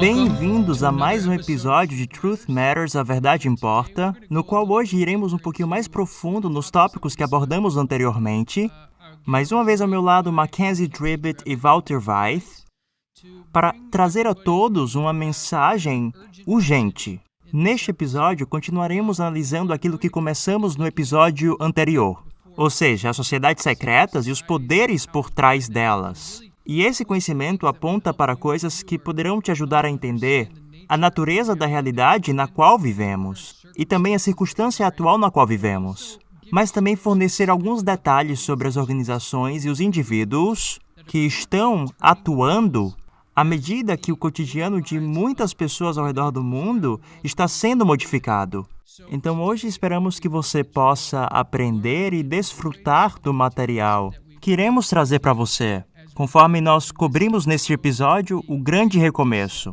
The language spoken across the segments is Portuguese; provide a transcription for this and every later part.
Bem-vindos a mais um episódio de Truth Matters, A Verdade Importa, no qual hoje iremos um pouquinho mais profundo nos tópicos que abordamos anteriormente. Mais uma vez ao meu lado, Mackenzie Dribbett e Walter Weith, para trazer a todos uma mensagem urgente. Neste episódio, continuaremos analisando aquilo que começamos no episódio anterior, ou seja, as sociedades secretas e os poderes por trás delas. E esse conhecimento aponta para coisas que poderão te ajudar a entender a natureza da realidade na qual vivemos e também a circunstância atual na qual vivemos, mas também fornecer alguns detalhes sobre as organizações e os indivíduos que estão atuando à medida que o cotidiano de muitas pessoas ao redor do mundo está sendo modificado. Então, hoje esperamos que você possa aprender e desfrutar do material que iremos trazer para você, conforme nós cobrimos neste episódio o grande recomeço.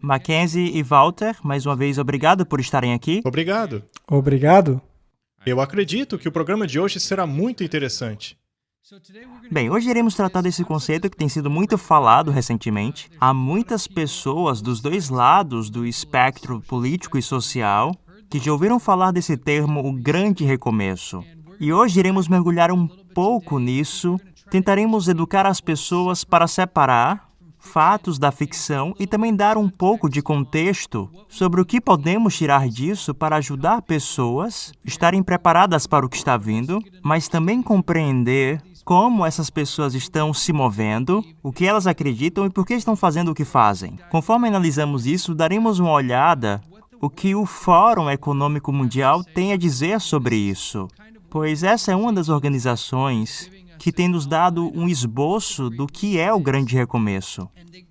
Mackenzie e Walter, mais uma vez, obrigado por estarem aqui. Obrigado. Obrigado. Eu acredito que o programa de hoje será muito interessante. Bem, hoje iremos tratar desse conceito que tem sido muito falado recentemente. Há muitas pessoas dos dois lados do espectro político e social que já ouviram falar desse termo, o grande recomeço. E hoje iremos mergulhar um pouco nisso. Tentaremos educar as pessoas para separar fatos da ficção e também dar um pouco de contexto sobre o que podemos tirar disso para ajudar pessoas a estarem preparadas para o que está vindo, mas também compreender como essas pessoas estão se movendo, o que elas acreditam e por que estão fazendo o que fazem. Conforme analisamos isso, daremos uma olhada o que o Fórum Econômico Mundial tem a dizer sobre isso, pois essa é uma das organizações que tem nos dado um esboço do que é o grande recomeço.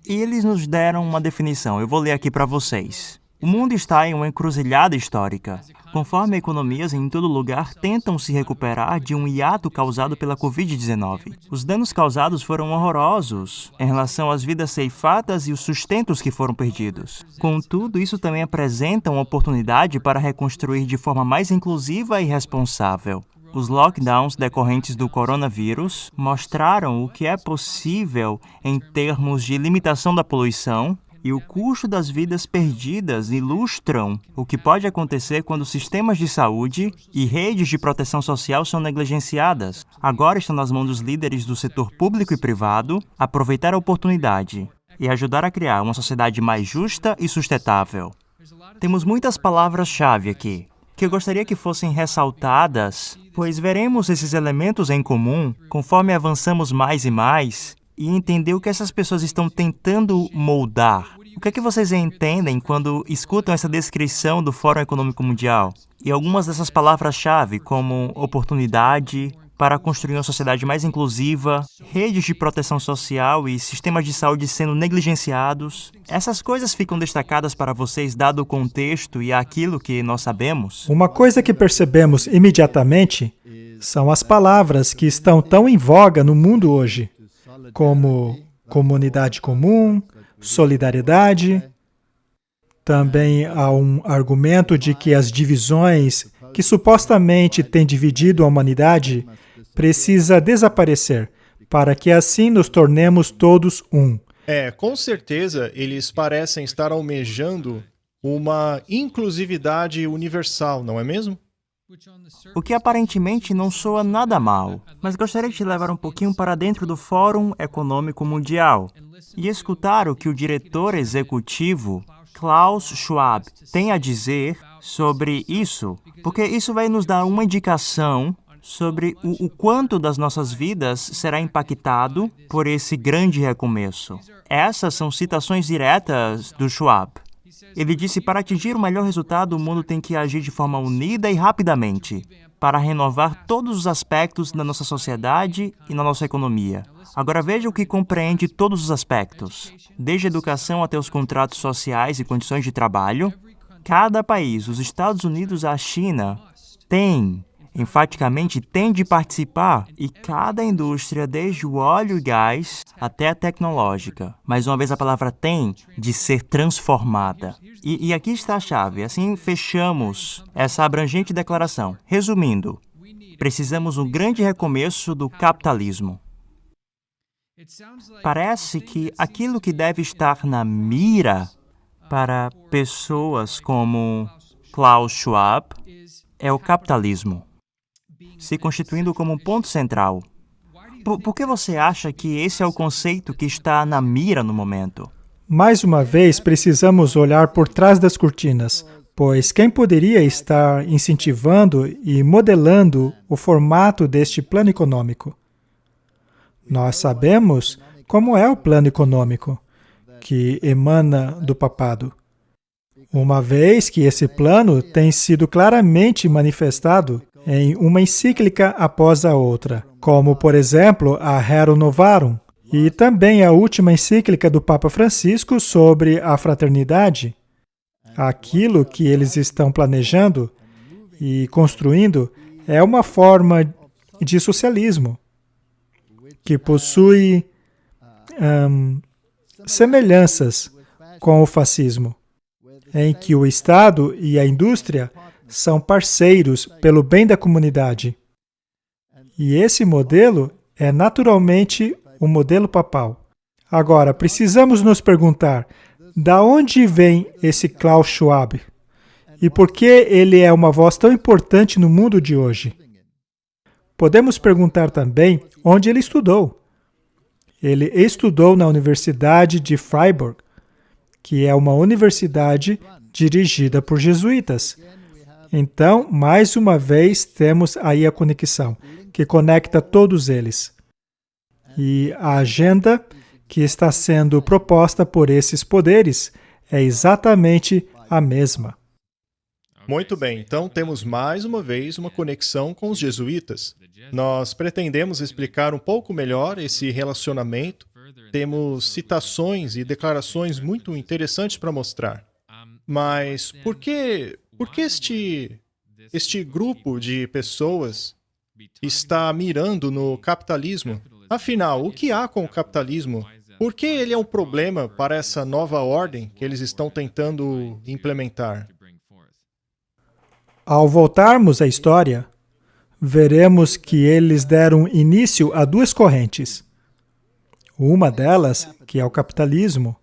E eles nos deram uma definição, eu vou ler aqui para vocês. O mundo está em uma encruzilhada histórica, conforme economias em todo lugar tentam se recuperar de um hiato causado pela Covid-19. Os danos causados foram horrorosos em relação às vidas ceifadas e os sustentos que foram perdidos. Contudo, isso também apresenta uma oportunidade para reconstruir de forma mais inclusiva e responsável. Os lockdowns decorrentes do coronavírus mostraram o que é possível em termos de limitação da poluição, e o custo das vidas perdidas ilustram o que pode acontecer quando sistemas de saúde e redes de proteção social são negligenciadas. Agora está nas mãos dos líderes do setor público e privado aproveitar a oportunidade e ajudar a criar uma sociedade mais justa e sustentável. Temos muitas palavras-chave aqui, que eu gostaria que fossem ressaltadas, pois veremos esses elementos em comum conforme avançamos mais e mais e entender o que essas pessoas estão tentando moldar. O que é que vocês entendem quando escutam essa descrição do Fórum Econômico Mundial? E algumas dessas palavras-chave, como oportunidade para construir uma sociedade mais inclusiva, redes de proteção social e sistemas de saúde sendo negligenciados. Essas coisas ficam destacadas para vocês, dado o contexto e aquilo que nós sabemos? Uma coisa que percebemos imediatamente são as palavras que estão tão em voga no mundo hoje, como comunidade comum, solidariedade. Também há um argumento de que as divisões que supostamente têm dividido a humanidade precisa desaparecer, para que assim nos tornemos todos um. Com certeza eles parecem estar almejando uma inclusividade universal, não é mesmo? O que aparentemente não soa nada mal, mas gostaria de te levar um pouquinho para dentro do Fórum Econômico Mundial e escutar o que o diretor executivo, Klaus Schwab, tem a dizer sobre isso, porque isso vai nos dar uma indicação sobre o quanto das nossas vidas será impactado por esse grande recomeço. Essas são citações diretas do Schwab. Ele disse: para atingir o melhor resultado, o mundo tem que agir de forma unida e rapidamente, para renovar todos os aspectos da nossa sociedade e na nossa economia. Agora veja o que compreende todos os aspectos, desde a educação até os contratos sociais e condições de trabalho. Cada país, os Estados Unidos à China, enfaticamente tem de participar, e cada indústria, desde o óleo e gás até a tecnológica, mais uma vez a palavra tem, de ser transformada. E aqui está a chave, assim fechamos essa abrangente declaração. Resumindo, precisamos um grande recomeço do capitalismo. Parece que aquilo que deve estar na mira para pessoas como Klaus Schwab é o capitalismo, se constituindo como um ponto central. Por que você acha que esse é o conceito que está na mira no momento? Mais uma vez, precisamos olhar por trás das cortinas, pois quem poderia estar incentivando e modelando o formato deste plano econômico? Nós sabemos como é o plano econômico, que emana do papado. Uma vez que esse plano tem sido claramente manifestado em uma encíclica após a outra, como, por exemplo, a Rerum Novarum, e também a última encíclica do Papa Francisco sobre a fraternidade. Aquilo que eles estão planejando e construindo é uma forma de socialismo que possui semelhanças com o fascismo, em que o Estado e a indústria são parceiros pelo bem da comunidade. E esse modelo é naturalmente o modelo papal. Agora, precisamos nos perguntar, da onde vem esse Klaus Schwab? E por que ele é uma voz tão importante no mundo de hoje? Podemos perguntar também onde ele estudou. Ele estudou na Universidade de Freiburg, que é uma universidade dirigida por jesuítas. Então, mais uma vez, temos aí a conexão, que conecta todos eles. E a agenda que está sendo proposta por esses poderes é exatamente a mesma. Muito bem, então temos mais uma vez uma conexão com os jesuítas. Nós pretendemos explicar um pouco melhor esse relacionamento. Temos citações e declarações muito interessantes para mostrar. Mas por que este grupo de pessoas está mirando no capitalismo? Afinal, o que há com o capitalismo? Por que ele é um problema para essa nova ordem que eles estão tentando implementar? Ao voltarmos à história, veremos que eles deram início a duas correntes. Uma delas, que é o capitalismo,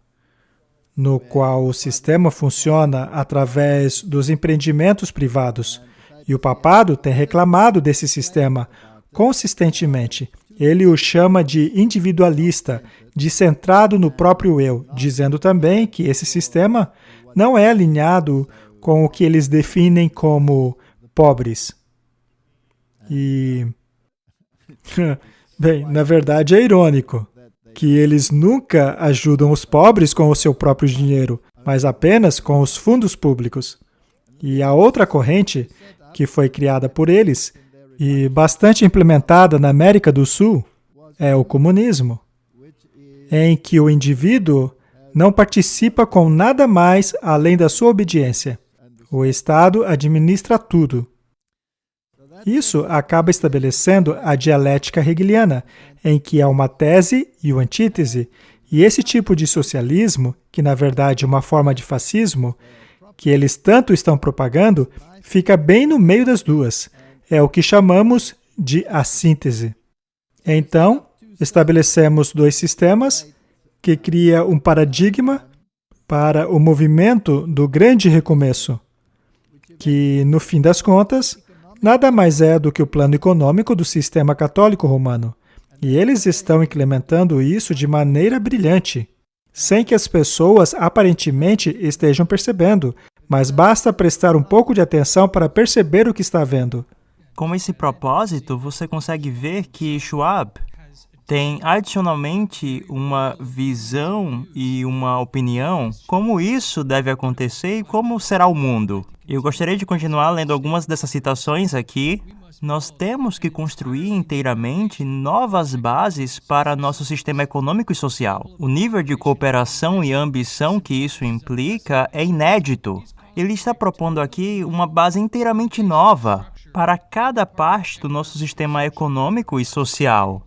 no qual o sistema funciona através dos empreendimentos privados. E o papado tem reclamado desse sistema consistentemente. Ele o chama de individualista, de centrado no próprio eu, dizendo também que esse sistema não é alinhado com o que eles definem como pobres. E, bem, na verdade é irônico que eles nunca ajudam os pobres com o seu próprio dinheiro, mas apenas com os fundos públicos. E a outra corrente, que foi criada por eles e bastante implementada na América do Sul, é o comunismo, em que o indivíduo não participa com nada mais além da sua obediência. O Estado administra tudo. Isso acaba estabelecendo a dialética hegeliana, em que há uma tese e uma antítese, e esse tipo de socialismo, que na verdade é uma forma de fascismo, que eles tanto estão propagando, fica bem no meio das duas. É o que chamamos de assíntese. Então, estabelecemos dois sistemas que cria um paradigma para o movimento do grande recomeço, que, no fim das contas, nada mais é do que o plano econômico do sistema católico romano. E eles estão implementando isso de maneira brilhante, sem que as pessoas aparentemente estejam percebendo, mas basta prestar um pouco de atenção para perceber o que está vendo. Com esse propósito, você consegue ver que Schwab tem adicionalmente uma visão e uma opinião como isso deve acontecer e como será o mundo. Eu gostaria de continuar lendo algumas dessas citações aqui. Nós temos que construir inteiramente novas bases para nosso sistema econômico e social. O nível de cooperação e ambição que isso implica é inédito. Ele está propondo aqui uma base inteiramente nova para cada parte do nosso sistema econômico e social.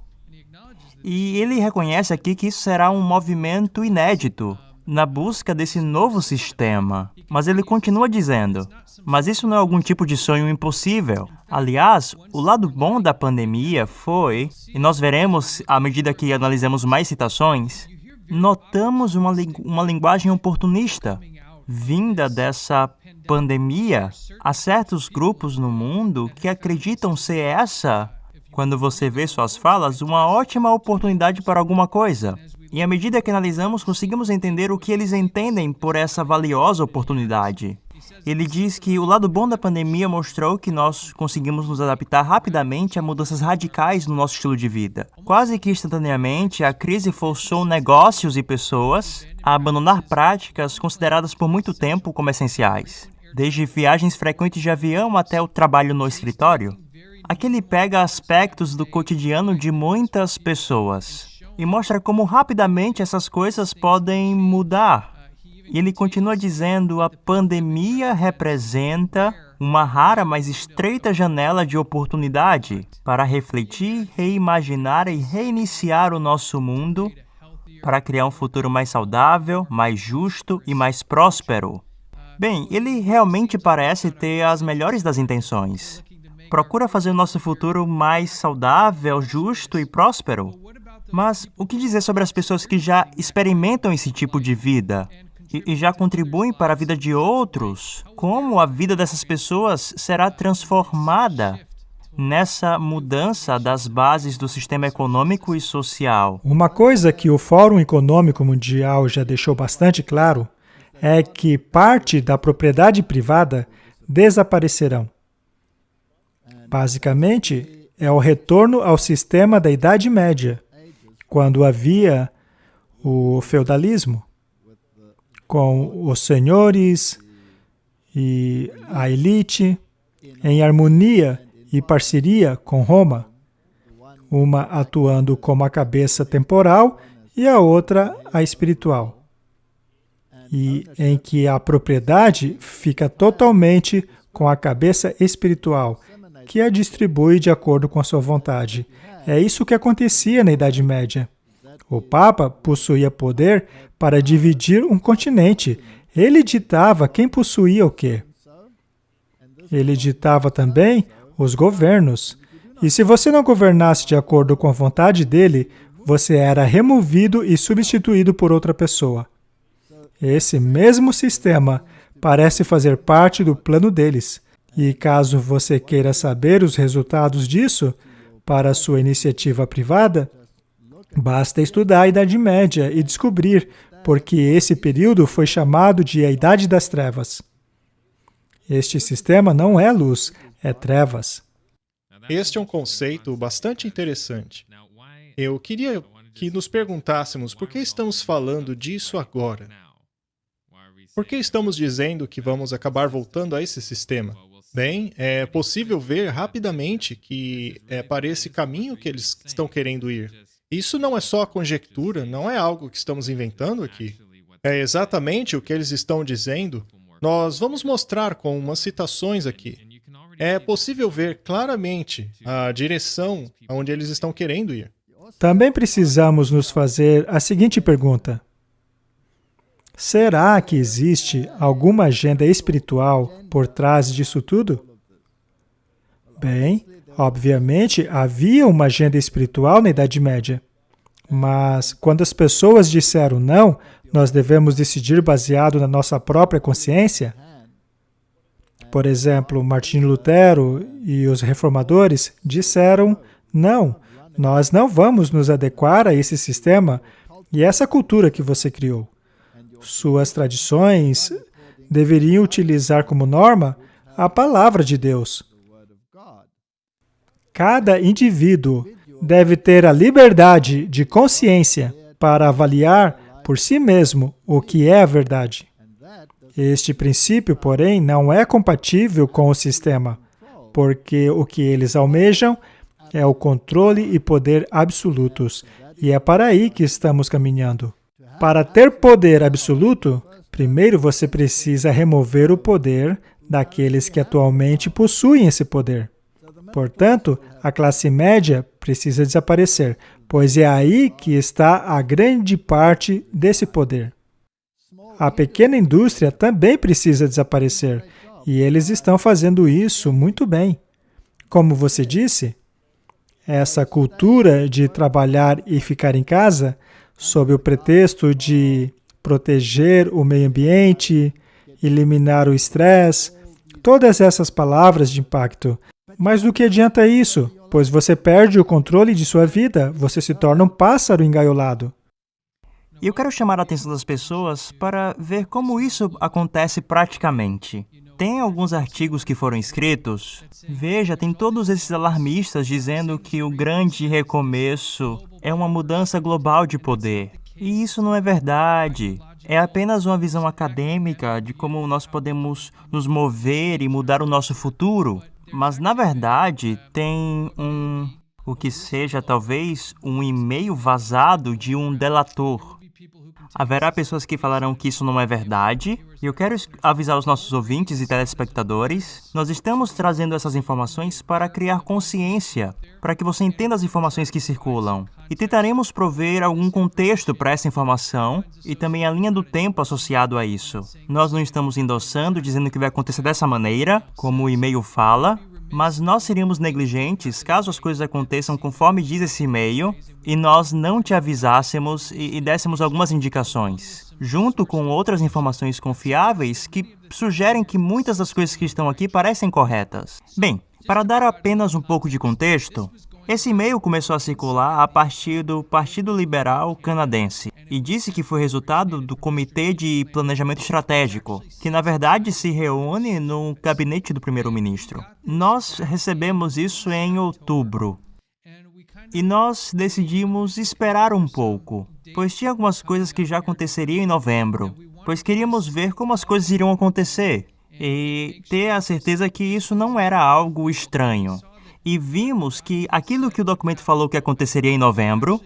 E ele reconhece aqui que isso será um movimento inédito na busca desse novo sistema. Mas ele continua dizendo, mas isso não é algum tipo de sonho impossível. Aliás, o lado bom da pandemia foi, e nós veremos à medida que analisamos mais citações, notamos uma linguagem oportunista. vinda dessa pandemia, há certos grupos no mundo que acreditam ser essa, quando você vê suas falas, uma ótima oportunidade para alguma coisa. E à medida que analisamos, conseguimos entender o que eles entendem por essa valiosa oportunidade. Ele diz que o lado bom da pandemia mostrou que nós conseguimos nos adaptar rapidamente a mudanças radicais no nosso estilo de vida. Quase que instantaneamente, a crise forçou negócios e pessoas a abandonar práticas consideradas por muito tempo como essenciais, desde viagens frequentes de avião até o trabalho no escritório. Aqui ele pega aspectos do cotidiano de muitas pessoas e mostra como rapidamente essas coisas podem mudar. E ele continua dizendo: a pandemia representa uma rara, mas estreita janela de oportunidade para refletir, reimaginar e reiniciar o nosso mundo para criar um futuro mais saudável, mais justo e mais próspero. Bem, ele realmente parece ter as melhores das intenções. Procura fazer o nosso futuro mais saudável, justo e próspero. Mas o que dizer sobre as pessoas que já experimentam esse tipo de vida e já contribuem para a vida de outros? Como a vida dessas pessoas será transformada nessa mudança das bases do sistema econômico e social? Uma coisa que o Fórum Econômico Mundial já deixou bastante claro é que parte da propriedade privada desaparecerão. Basicamente, é o retorno ao sistema da Idade Média, quando havia o feudalismo, com os senhores e a elite em harmonia e parceria com Roma, uma atuando como a cabeça temporal e a outra a espiritual, e em que a propriedade fica totalmente com a cabeça espiritual, que a distribui de acordo com a sua vontade. É isso que acontecia na Idade Média. O Papa possuía poder para dividir um continente. Ele ditava quem possuía o quê. Ele ditava também os governos. E se você não governasse de acordo com a vontade dele, você era removido e substituído por outra pessoa. Esse mesmo sistema parece fazer parte do plano deles. E caso você queira saber os resultados disso para a sua iniciativa privada, basta estudar a Idade Média e descobrir porque esse período foi chamado de a Idade das Trevas. Este sistema não é luz, é trevas. Este é um conceito bastante interessante. Eu queria que nos perguntássemos por que estamos falando disso agora. Por que estamos dizendo que vamos acabar voltando a esse sistema? Bem, é possível ver rapidamente que é para esse caminho que eles estão querendo ir. Isso não é só conjectura, não é algo que estamos inventando aqui. É exatamente o que eles estão dizendo. Nós vamos mostrar com umas citações aqui. É possível ver claramente a direção aonde eles estão querendo ir. Também precisamos nos fazer a seguinte pergunta: será que existe alguma agenda espiritual por trás disso tudo? Bem, obviamente havia uma agenda espiritual na Idade Média. Mas quando as pessoas disseram não, nós devemos decidir baseado na nossa própria consciência. Por exemplo, Martinho Lutero e os reformadores disseram não, nós não vamos nos adequar a esse sistema e essa cultura que você criou. Suas tradições deveriam utilizar como norma a palavra de Deus. Cada indivíduo deve ter a liberdade de consciência para avaliar por si mesmo o que é a verdade. Este princípio, porém, não é compatível com o sistema, porque o que eles almejam é o controle e poder absolutos, e é para aí que estamos caminhando. Para ter poder absoluto, primeiro você precisa remover o poder daqueles que atualmente possuem esse poder. Portanto, a classe média precisa desaparecer, pois é aí que está a grande parte desse poder. A pequena indústria também precisa desaparecer, e eles estão fazendo isso muito bem. Como você disse, essa cultura de trabalhar e ficar em casa, sob o pretexto de proteger o meio ambiente eliminar o estresse, todas essas palavras de impacto. Mas do que adianta isso? Pois você perde o controle de sua vida, você se torna um pássaro engaiolado. E eu quero chamar a atenção das pessoas para ver como isso acontece praticamente. Tem alguns artigos que foram escritos. Veja, tem todos esses alarmistas dizendo que o grande recomeço é uma mudança global de poder. E isso não é verdade. É apenas uma visão acadêmica de como nós podemos nos mover e mudar o nosso futuro. Mas, na verdade, tem o que seja talvez um e-mail vazado de um delator. Haverá pessoas que falarão que isso não é verdade, e eu quero avisar os nossos ouvintes e telespectadores, nós estamos trazendo essas informações para criar consciência, para que você entenda as informações que circulam. E tentaremos prover algum contexto para essa informação e também a linha do tempo associado a isso. Nós não estamos endossando, dizendo que vai acontecer dessa maneira, como o e-mail fala, mas nós seríamos negligentes caso as coisas aconteçam conforme diz esse e-mail e nós não te avisássemos e dessemos algumas indicações, junto com outras informações confiáveis que sugerem que muitas das coisas que estão aqui parecem corretas. Bem, para dar apenas um pouco de contexto, esse e-mail começou a circular a partir do Partido Liberal Canadense e disse que foi resultado do Comitê de Planejamento Estratégico, que na verdade se reúne no gabinete do primeiro-ministro. Nós recebemos isso em outubro e nós decidimos esperar um pouco, pois tinha algumas coisas que já aconteceriam em novembro, pois queríamos ver como as coisas iriam acontecer e ter a certeza que isso não era algo estranho. E vimos que aquilo que o documento falou que aconteceria em novembro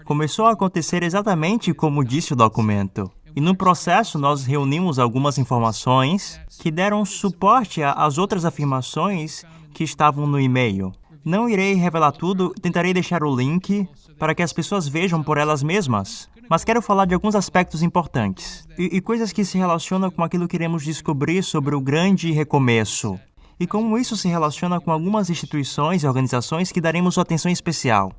começou a acontecer exatamente como disse o documento. E no processo nós reunimos algumas informações que deram suporte às outras afirmações que estavam no e-mail. Não irei revelar tudo, tentarei deixar o link para que as pessoas vejam por elas mesmas. Mas quero falar de alguns aspectos importantes e coisas que se relacionam com aquilo que iremos descobrir sobre o grande recomeço. E como isso se relaciona com algumas instituições e organizações que daremos atenção especial.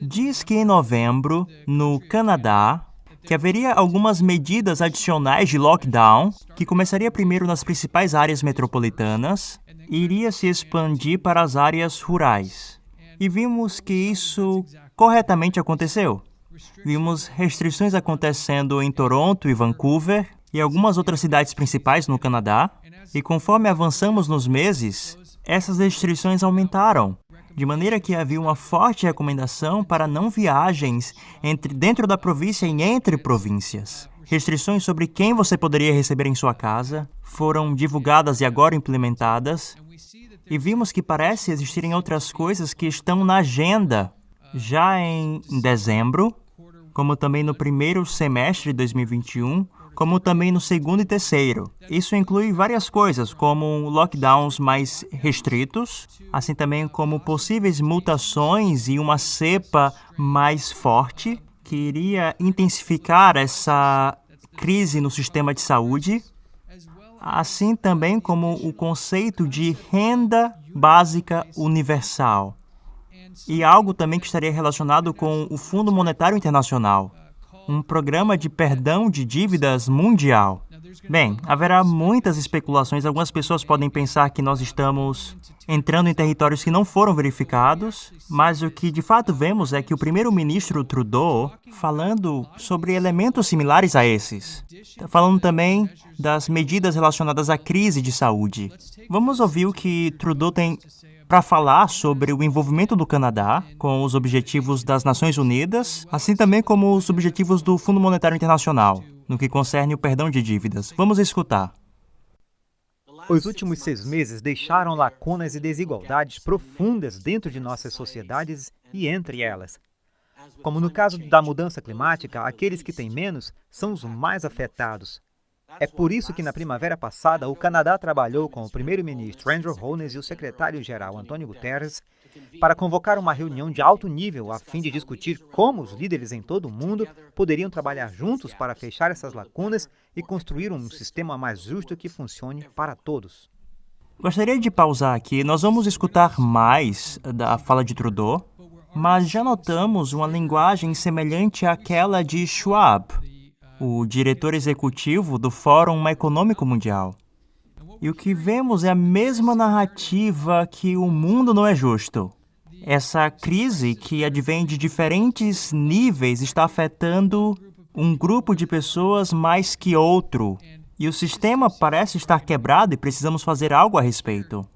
Diz que em novembro, no Canadá, que haveria algumas medidas adicionais de lockdown, que começaria primeiro nas principais áreas metropolitanas e iria se expandir para as áreas rurais. E vimos que isso corretamente aconteceu. Vimos restrições acontecendo em Toronto e Vancouver e algumas outras cidades principais no Canadá, e conforme avançamos nos meses, essas restrições aumentaram, de maneira que havia uma forte recomendação para não viagens dentro da província e entre províncias. Restrições sobre quem você poderia receber em sua casa foram divulgadas e agora implementadas, e vimos que parece existirem outras coisas que estão na agenda já em dezembro, como também no primeiro semestre de 2021, como também no segundo e terceiro. Isso inclui várias coisas, como lockdowns mais restritos, assim também como possíveis mutações e uma cepa mais forte, que iria intensificar essa crise no sistema de saúde, assim também como o conceito de renda básica universal, e algo também que estaria relacionado com o Fundo Monetário Internacional, um programa de perdão de dívidas mundial. Bem, haverá muitas especulações. Algumas pessoas podem pensar que nós estamos entrando em territórios que não foram verificados, mas o que de fato vemos é que o primeiro-ministro Trudeau falando sobre elementos similares a esses. Está falando também das medidas relacionadas à crise de saúde. Vamos ouvir o que Trudeau tem para falar sobre o envolvimento do Canadá com os objetivos das Nações Unidas, assim também como os objetivos do Fundo Monetário Internacional, no que concerne o perdão de dívidas. Vamos escutar. Os últimos 6 meses deixaram lacunas e desigualdades profundas dentro de nossas sociedades e entre elas. Como no caso da mudança climática, aqueles que têm menos são os mais afetados. É por isso que na primavera passada, o Canadá trabalhou com o primeiro-ministro Andrew Holness e o secretário-geral António Guterres para convocar uma reunião de alto nível a fim de discutir como os líderes em todo o mundo poderiam trabalhar juntos para fechar essas lacunas e construir um sistema mais justo que funcione para todos. Gostaria de pausar aqui. Nós vamos escutar mais da fala de Trudeau, mas já notamos uma linguagem semelhante àquela de Schwab. o diretor executivo do Fórum Econômico Mundial. E o que vemos é a mesma narrativa que o mundo não é justo. Essa crise que advém de diferentes níveis está afetando um grupo de pessoas mais que outro. E o sistema parece estar quebrado e precisamos fazer algo a respeito.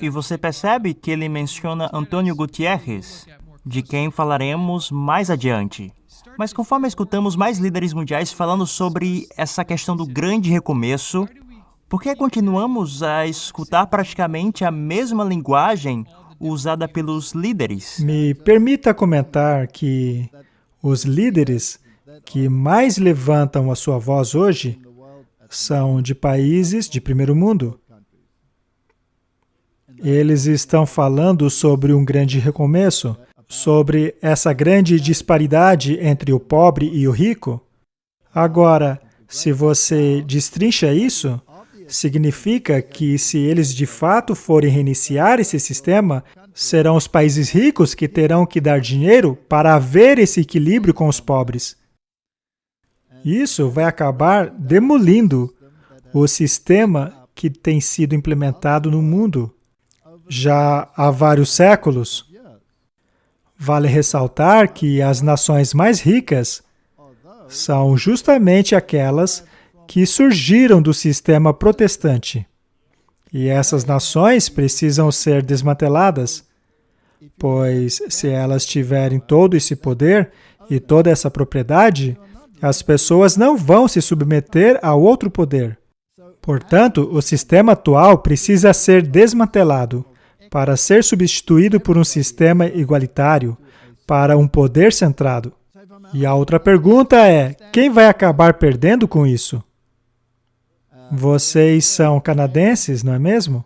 E você percebe que ele menciona Antônio Gutierrez, de quem falaremos mais adiante. Mas conforme escutamos mais líderes mundiais falando sobre essa questão do grande recomeço, por que continuamos a escutar praticamente a mesma linguagem usada pelos líderes? Me permita comentar que os líderes que mais levantam a sua voz hoje são de países de primeiro mundo. Eles estão falando sobre um grande recomeço, sobre essa grande disparidade entre o pobre e o rico. Agora, se você destrincha isso, significa que se eles de fato forem reiniciar esse sistema, serão os países ricos que terão que dar dinheiro para haver esse equilíbrio com os pobres. Isso vai acabar demolindo o sistema que tem sido implementado no mundo já há vários séculos. Vale ressaltar que as nações mais ricas são justamente aquelas que surgiram do sistema protestante. E essas nações precisam ser desmanteladas, pois se elas tiverem todo esse poder e toda essa propriedade, as pessoas não vão se submeter a outro poder. Portanto, o sistema atual precisa ser desmantelado para ser substituído por um sistema igualitário, para um poder centrado. E a outra pergunta é, quem vai acabar perdendo com isso? Vocês são canadenses, não é mesmo?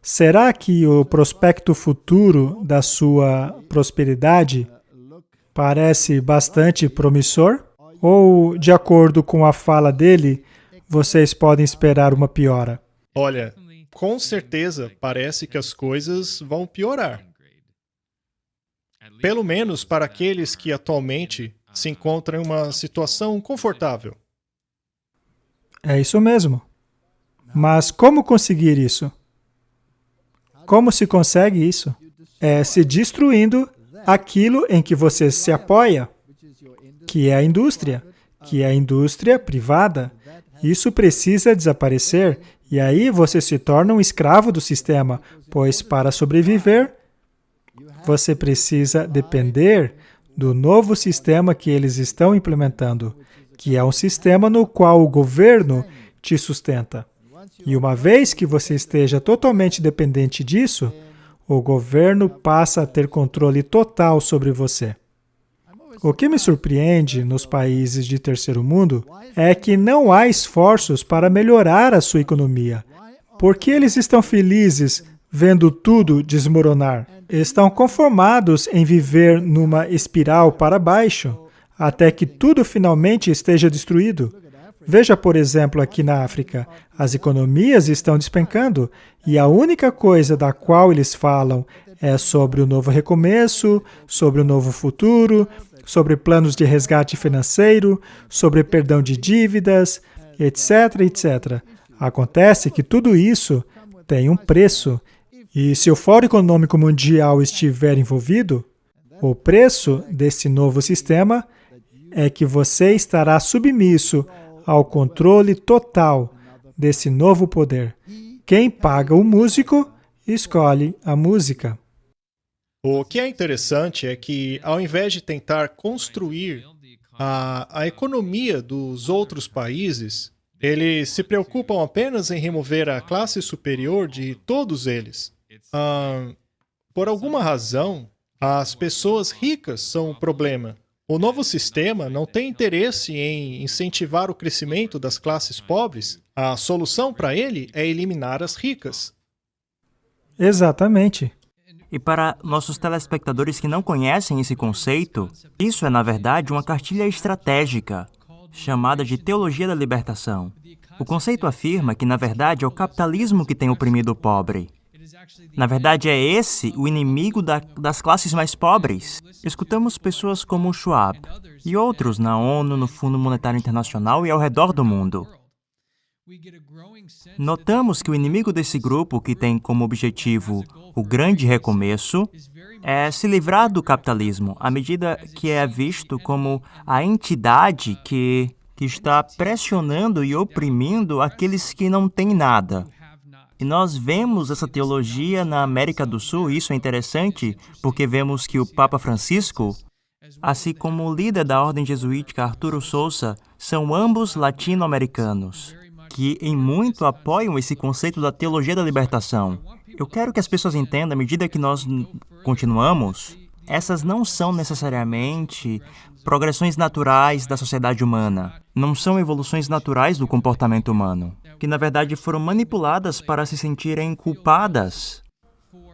Será que o prospecto futuro da sua prosperidade parece bastante promissor? Ou, de acordo com a fala dele, vocês podem esperar uma piora? Olha, com certeza parece que as coisas vão piorar. Pelo menos para aqueles que atualmente se encontram em uma situação confortável. É isso mesmo. Mas como conseguir isso? Como se consegue isso? É se destruindo aquilo em que você se apoia, que é a indústria privada. Isso precisa desaparecer, e aí você se torna um escravo do sistema, pois para sobreviver, você precisa depender do novo sistema que eles estão implementando, que é um sistema no qual o governo te sustenta. E uma vez que você esteja totalmente dependente disso, o governo passa a ter controle total sobre você. O que me surpreende nos países de terceiro mundo é que não há esforços para melhorar a sua economia. Por que eles estão felizes vendo tudo desmoronar? Estão conformados em viver numa espiral para baixo, até que tudo finalmente esteja destruído. Veja, por exemplo, aqui na África, as economias estão despencando e a única coisa da qual eles falam é sobre o novo recomeço, sobre o novo futuro, sobre planos de resgate financeiro, sobre perdão de dívidas, etc, etc. Acontece que tudo isso tem um preço, e se o Fórum Econômico Mundial estiver envolvido, o preço desse novo sistema é que você estará submisso ao controle total desse novo poder. Quem paga o músico, escolhe a música. O que é interessante é que, ao invés de tentar construir a economia dos outros países, eles se preocupam apenas em remover a classe superior de todos eles. Por alguma razão, as pessoas ricas são o problema. O novo sistema não tem interesse em incentivar o crescimento das classes pobres. A solução para ele é eliminar as ricas. Exatamente. E para nossos telespectadores que não conhecem esse conceito, isso é, na verdade, uma cartilha estratégica, chamada de Teologia da Libertação. O conceito afirma que, na verdade, é o capitalismo que tem oprimido o pobre. Na verdade, é esse o inimigo das classes mais pobres. Escutamos pessoas como Schwab e outros na ONU, no Fundo Monetário Internacional e ao redor do mundo. Notamos que o inimigo desse grupo, que tem como objetivo o grande recomeço, é se livrar do capitalismo, à medida que é visto como a entidade que está pressionando e oprimindo aqueles que não têm nada. E nós vemos essa teologia na América do Sul, e isso é interessante, porque vemos que o Papa Francisco, assim como o líder da ordem jesuítica Arturo Souza, são ambos latino-americanos, que em muito apoiam esse conceito da teologia da libertação. Eu quero que as pessoas entendam, à medida que nós continuamos, essas não são necessariamente progressões naturais da sociedade humana. Não são evoluções naturais do comportamento humano, que na verdade foram manipuladas para se sentirem culpadas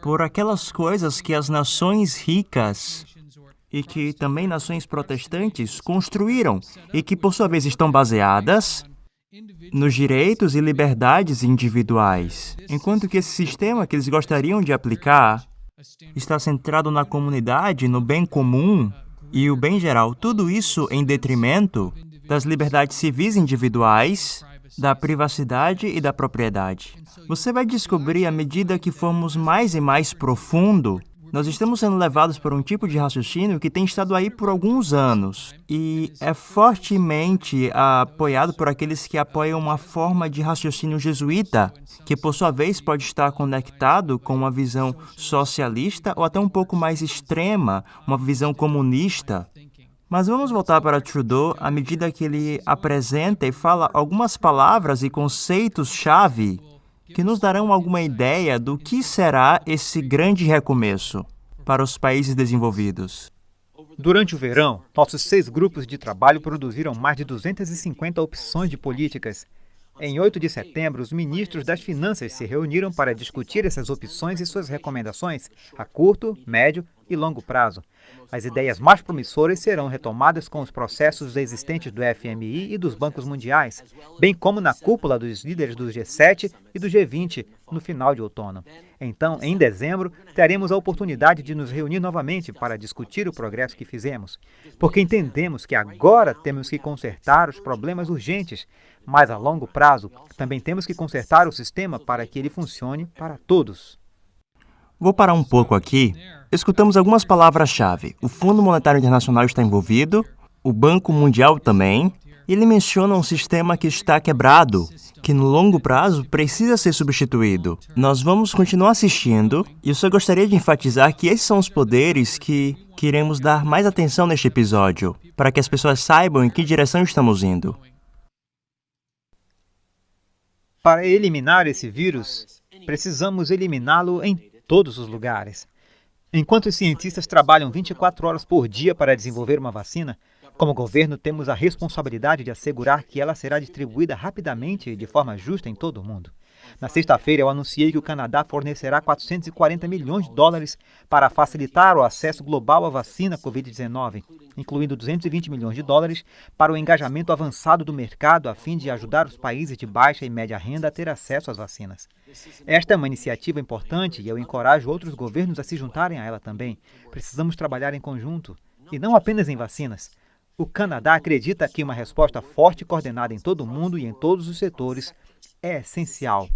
por aquelas coisas que as nações ricas e que também nações protestantes construíram e que, por sua vez, estão baseadas nos direitos e liberdades individuais, enquanto que esse sistema que eles gostariam de aplicar está centrado na comunidade, no bem comum e o bem geral. Tudo isso em detrimento das liberdades civis individuais, da privacidade e da propriedade. Você vai descobrir, à medida que formos mais e mais profundo, nós estamos sendo levados por um tipo de raciocínio que tem estado aí por alguns anos e é fortemente apoiado por aqueles que apoiam uma forma de raciocínio jesuíta, que por sua vez pode estar conectado com uma visão socialista ou até um pouco mais extrema, uma visão comunista. Mas vamos voltar para Trudeau à medida que ele apresenta e fala algumas palavras e conceitos-chave que nos darão alguma ideia do que será esse grande recomeço para os países desenvolvidos. Durante o verão, nossos 6 grupos de trabalho produziram mais de 250 opções de políticas. Em 8 de setembro, os ministros das Finanças se reuniram para discutir essas opções e suas recomendações a curto, médio e longo prazo. As ideias mais promissoras serão retomadas com os processos existentes do FMI e dos bancos mundiais, bem como na cúpula dos líderes do G7 e do G20 no final de outono. Então, em dezembro, teremos a oportunidade de nos reunir novamente para discutir o progresso que fizemos, porque entendemos que agora temos que consertar os problemas urgentes, mas a longo prazo também temos que consertar o sistema para que ele funcione para todos. Vou parar um pouco aqui. Escutamos algumas palavras-chave. O Fundo Monetário Internacional está envolvido, o Banco Mundial também. Ele menciona um sistema que está quebrado, que no longo prazo precisa ser substituído. Nós vamos continuar assistindo e eu só gostaria de enfatizar que esses são os poderes que queremos dar mais atenção neste episódio, para que as pessoas saibam em que direção estamos indo. Para eliminar esse vírus, precisamos eliminá-lo em todos os lugares. Enquanto os cientistas trabalham 24 horas por dia para desenvolver uma vacina, como governo temos a responsabilidade de assegurar que ela será distribuída rapidamente e de forma justa em todo o mundo. Na sexta-feira, eu anunciei que o Canadá fornecerá 440 milhões de dólares para facilitar o acesso global à vacina Covid-19, incluindo 220 milhões de dólares para o engajamento avançado do mercado a fim de ajudar os países de baixa e média renda a ter acesso às vacinas. Esta é uma iniciativa importante e eu encorajo outros governos a se juntarem a ela também. Precisamos trabalhar em conjunto, e não apenas em vacinas. O Canadá acredita que uma resposta forte e coordenada em todo o mundo e em todos os setores é essencial.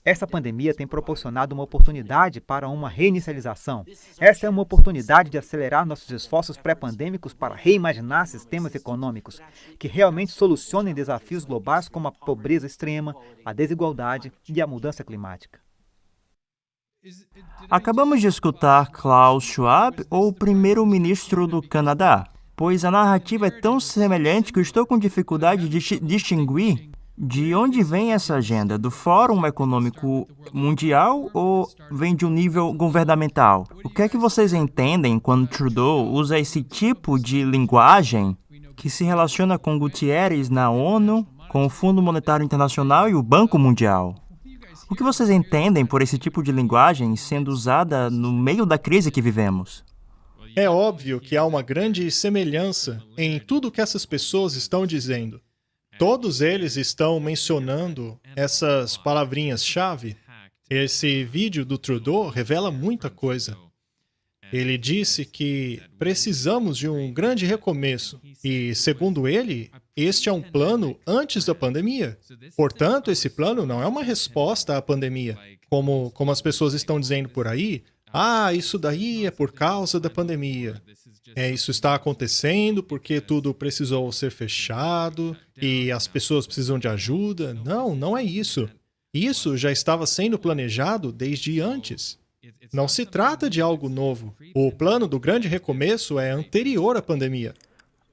Essa pandemia tem proporcionado uma oportunidade para uma reinicialização. Essa é uma oportunidade de acelerar nossos esforços pré-pandêmicos para reimaginar sistemas econômicos que realmente solucionem desafios globais como a pobreza extrema, a desigualdade e a mudança climática. Acabamos de escutar Klaus Schwab ou o primeiro-ministro do Canadá, pois a narrativa é tão semelhante que eu estou com dificuldade de distinguir de onde vem essa agenda, do Fórum Econômico Mundial ou vem de um nível governamental? O que é que vocês entendem quando Trudeau usa esse tipo de linguagem que se relaciona com Guterres na ONU, com o Fundo Monetário Internacional e o Banco Mundial? O que vocês entendem por esse tipo de linguagem sendo usada no meio da crise que vivemos? É óbvio que há uma grande semelhança em tudo que essas pessoas estão dizendo. Todos eles estão mencionando essas palavrinhas-chave. Esse vídeo do Trudeau revela muita coisa. Ele disse que precisamos de um grande recomeço e, segundo ele, este é um plano antes da pandemia. Portanto, esse plano não é uma resposta à pandemia, como as pessoas estão dizendo por aí. Isso daí é por causa da pandemia. Isso está acontecendo porque tudo precisou ser fechado e as pessoas precisam de ajuda. Não, não é isso. Isso já estava sendo planejado desde antes. Não se trata de algo novo. O plano do grande recomeço é anterior à pandemia.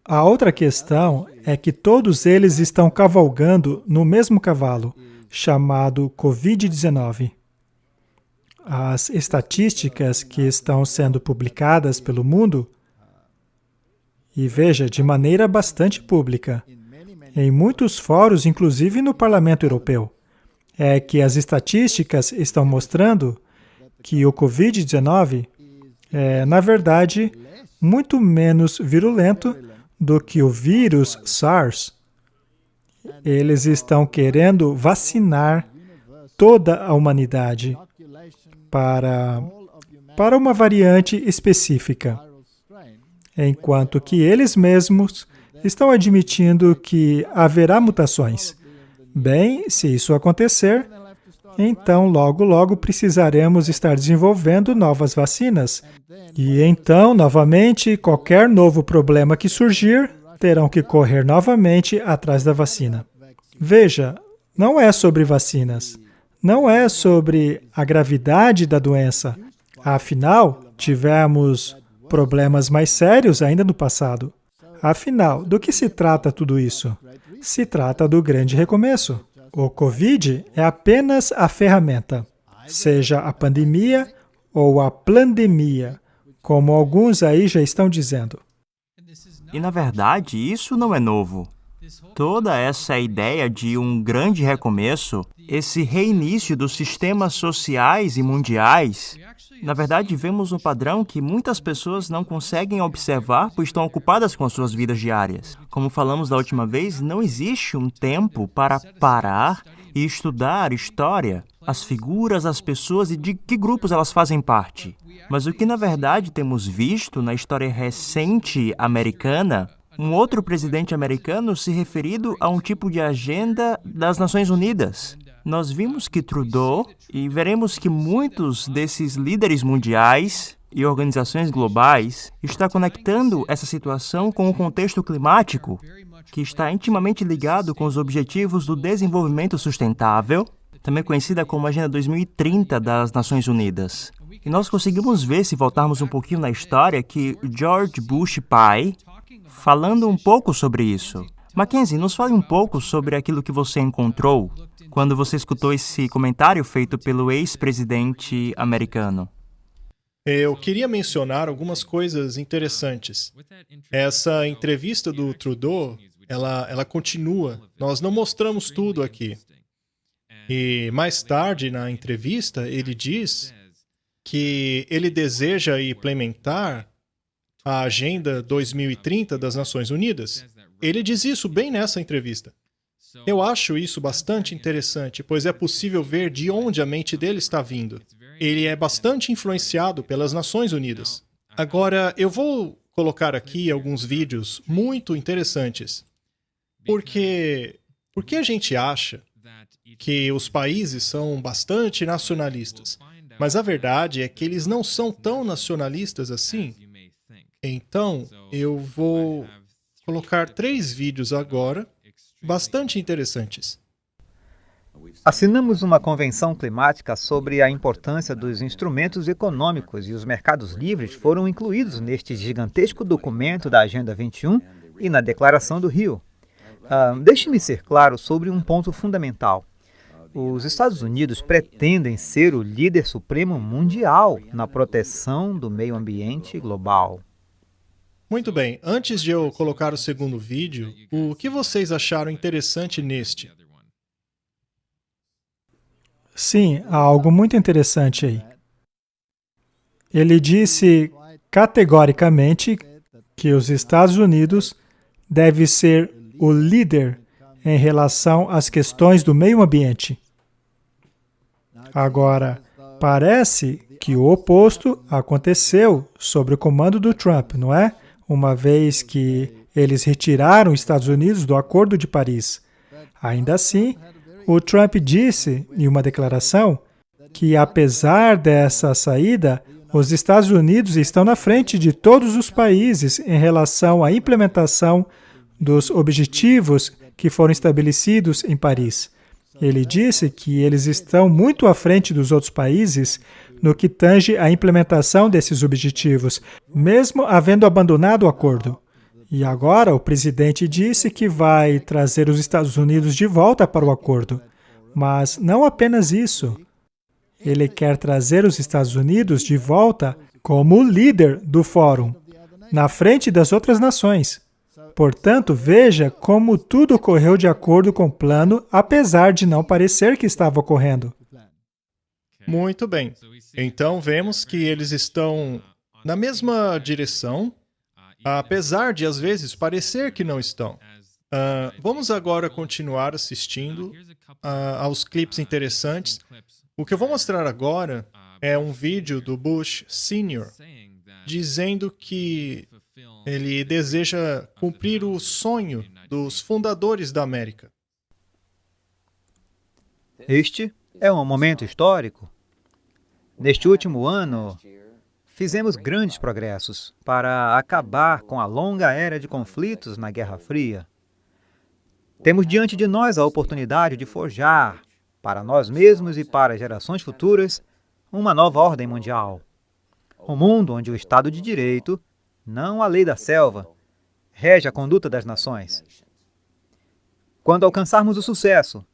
A outra questão é que todos eles estão cavalgando no mesmo cavalo, chamado Covid-19. As estatísticas que estão sendo publicadas pelo mundo, e veja, de maneira bastante pública, em muitos fóruns, inclusive no Parlamento Europeu, é que as estatísticas estão mostrando que o Covid-19 é, na verdade, muito menos virulento do que o vírus SARS. Eles estão querendo vacinar toda a humanidade para uma variante específica, enquanto que eles mesmos estão admitindo que haverá mutações. Bem, se isso acontecer, então logo precisaremos estar desenvolvendo novas vacinas. E então, novamente, qualquer novo problema que surgir, terão que correr novamente atrás da vacina. Veja, não é sobre vacinas. Não é sobre a gravidade da doença. Afinal, tivemos problemas mais sérios ainda no passado. Afinal, do que se trata tudo isso? Se trata do grande recomeço. O Covid é apenas a ferramenta, seja a pandemia ou a plandemia, como alguns aí já estão dizendo. E, na verdade, isso não é novo. Toda essa ideia de um grande recomeço, esse reinício dos sistemas sociais e mundiais, na verdade, vemos um padrão que muitas pessoas não conseguem observar pois estão ocupadas com as suas vidas diárias. Como falamos da última vez, não existe um tempo para parar e estudar história, as figuras, as pessoas e de que grupos elas fazem parte. Mas o que, na verdade, temos visto na história recente americana, um outro presidente americano se referindo a um tipo de agenda das Nações Unidas. Nós vimos que Trudeau, e veremos que muitos desses líderes mundiais e organizações globais estão conectando essa situação com o contexto climático, que está intimamente ligado com os Objetivos do Desenvolvimento Sustentável, também conhecida como Agenda 2030 das Nações Unidas. E nós conseguimos ver, se voltarmos um pouquinho na história, que George Bush pai, falando um pouco sobre isso. Mackenzie, nos fale um pouco sobre aquilo que você encontrou quando você escutou esse comentário feito pelo ex-presidente americano. Eu queria mencionar algumas coisas interessantes. Essa entrevista do Trudeau, ela continua. Nós não mostramos tudo aqui. E mais tarde, na entrevista, ele diz que ele deseja implementar a Agenda 2030 das Nações Unidas. Ele diz isso bem nessa entrevista. Eu acho isso bastante interessante, pois é possível ver de onde a mente dele está vindo. Ele é bastante influenciado pelas Nações Unidas. Agora, eu vou colocar aqui alguns vídeos muito interessantes. Porque a gente acha que os países são bastante nacionalistas, mas a verdade é que eles não são tão nacionalistas assim. Então, eu vou colocar 3 vídeos agora, bastante interessantes. Assinamos uma convenção climática sobre a importância dos instrumentos econômicos e os mercados livres foram incluídos neste gigantesco documento da Agenda 21 e na Declaração do Rio. Deixe-me ser claro sobre um ponto fundamental. Os Estados Unidos pretendem ser o líder supremo mundial na proteção do meio ambiente global. Muito bem, antes de eu colocar o segundo vídeo, o que vocês acharam interessante neste? Sim, há algo muito interessante aí. Ele disse categoricamente que os Estados Unidos deve ser o líder em relação às questões do meio ambiente. Agora, parece que o oposto aconteceu sob o comando do Trump, não é? Uma vez que eles retiraram os Estados Unidos do Acordo de Paris. Ainda assim, o Trump disse em uma declaração que, apesar dessa saída, os Estados Unidos estão na frente de todos os países em relação à implementação dos objetivos que foram estabelecidos em Paris. Ele disse que eles estão muito à frente dos outros países no que tange à implementação desses objetivos, mesmo havendo abandonado o acordo. E agora o presidente disse que vai trazer os Estados Unidos de volta para o acordo. Mas não apenas isso. Ele quer trazer os Estados Unidos de volta como líder do fórum, na frente das outras nações. Portanto, veja como tudo ocorreu de acordo com o plano, apesar de não parecer que estava ocorrendo. Muito bem. Então, vemos que eles estão na mesma direção, apesar de, às vezes, parecer que não estão. Vamos agora continuar assistindo aos clipes interessantes. O que eu vou mostrar agora é um vídeo do Bush Sr. dizendo que ele deseja cumprir o sonho dos fundadores da América. Este é um momento histórico. Neste último ano, fizemos grandes progressos para acabar com a longa era de conflitos na Guerra Fria. Temos diante de nós a oportunidade de forjar, para nós mesmos e para gerações futuras, uma nova ordem mundial. Um mundo onde o Estado de Direito, não a lei da selva, rege a conduta das nações. Quando alcançarmos o sucesso,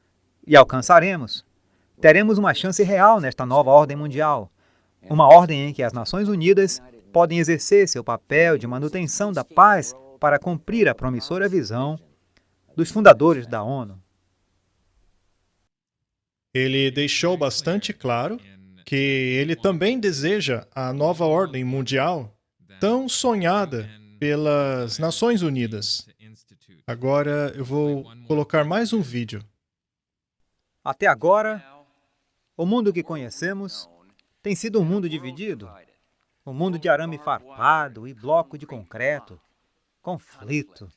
e alcançaremos, teremos uma chance real nesta nova ordem mundial, uma ordem em que as Nações Unidas podem exercer seu papel de manutenção da paz para cumprir a promissora visão dos fundadores da ONU. Ele deixou bastante claro que ele também deseja a nova ordem mundial tão sonhada pelas Nações Unidas. Agora eu vou colocar mais um vídeo. Até agora, o mundo que conhecemos tem sido um mundo dividido, um mundo de arame farpado e bloco de concreto, conflito,